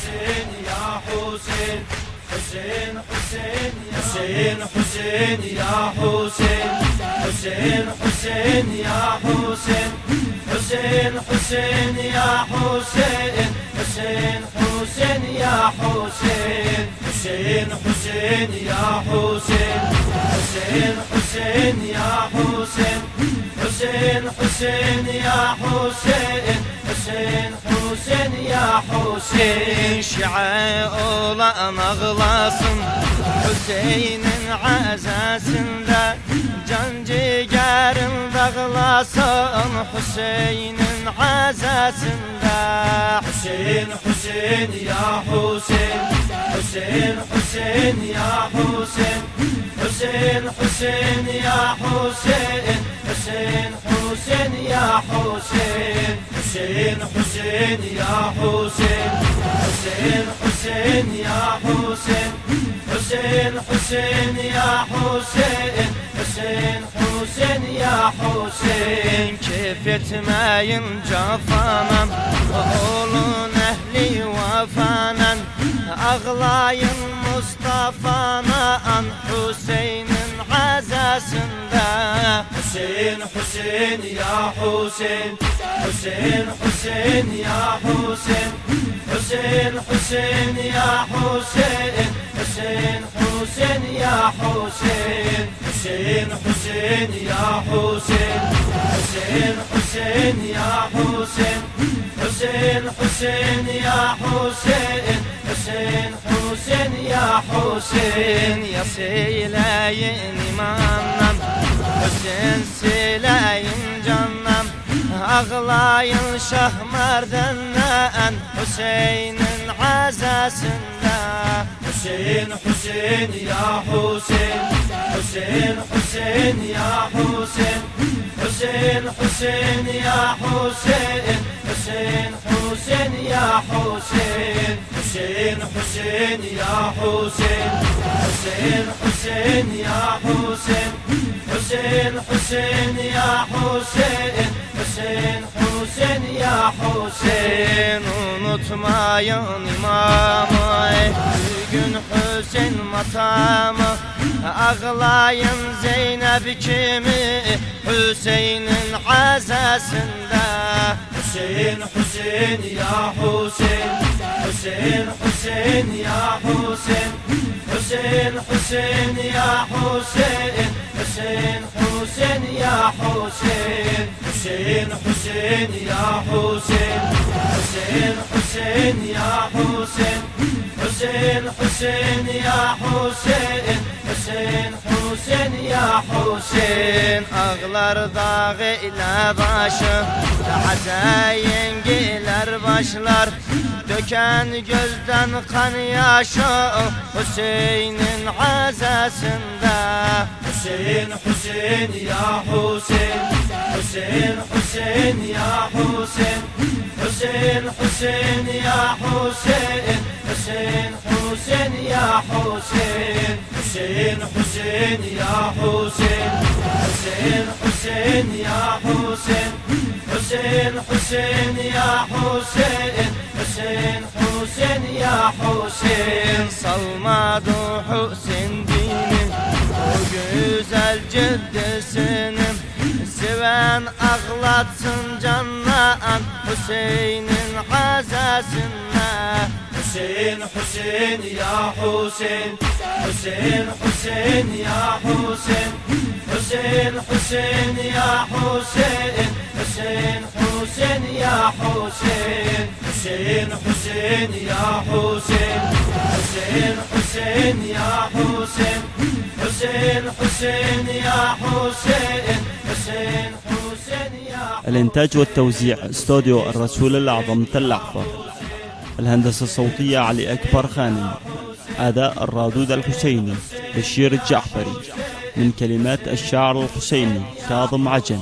حسين يا حسين حسين حسين حسين حسين يا حسين حسين حسين يا حسين حسين حسين يا حسين حسين حسين يا حسين حسين حسين يا حسين حسين حسين يا حسين حسين حسين يا حسين حسين حسين يا حسين şia'ulan ağlasın Hüseyin'in azasında can ciğerim dağlasın Hüseyin'in azasında حسين حسين يا حسين حسين حسين يا حسين حسين حسين يا حسين حسين حسين يا حسين حسين حسين يا حسين حسين حسين يا حسين حسين حسين يا حسين حسين حسين يا حسين Keyf etmeyin cafanan Oğlun ehli vafanan Ağlayın Mustafa'na an Hüseyin'in azasında حسين حسين يا حسين حسين حسين يا حسين حسين حسين يا حسين حسين حسين يا حسين حسين حسين يا حسين حسين حسين يا حسين حسين حسين يا حسين حسين حسين يا حسين Ya seyleyin imandan Hüseyin seyleyin candan Ağlayın Şah Merdan'dan Hüseyin'in azasında حسين حسين يا حسين حسين حسين يا حسين حسين حسين يا حسين حسين حسين يا حسين حسين حسين يا حسين حسين حسين يا حسين حسين حسين يا حسين حسين حسين يا حسين Unutmayın imamı Gün Hüseyin matamı Ağlayın Zeynep kimi Hüseyin'in azasında حسين حسين يا حسين حسين حسين يا حسين حسين حسين يا حسين حسين حسين يا حسين حسين حسين يا حسين حسين حسين يا حسين حسين حسين يا حسين حسين حسين يا حسين Ağlar dağı ile başı Hazeyin giler başlar Döken gözden kan yaşı Hüseyin'in azasında حسين حسين يا حسين حسين حسين يا حسين حسين حسين يا حسين حسين حسين يا حسين حسين حسين يا حسين حسين حسين يا حسين حسين حسين يا حسين حسين حسين يا حسين Salmadı Hüseyin dini O güzel ceddesini Seven ağlatsın canlan Hüseyin'in azasında حسين حسين يا حسين حسين حسين يا حسين حسين حسين يا حسين حسين حسين يا حسين حسين حسين يا حسين حسين حسين يا حسين حسين حسين يا حسين حسين حسين يا الإنتاج والتوزيع استوديو الرسول الأعظم تل أحفر. الهندسة الصوتية علي أكبر خانم. أداء الرادود الحسيني بشير الجعفري من كلمات الشاعر الحسيني كاظم عجن.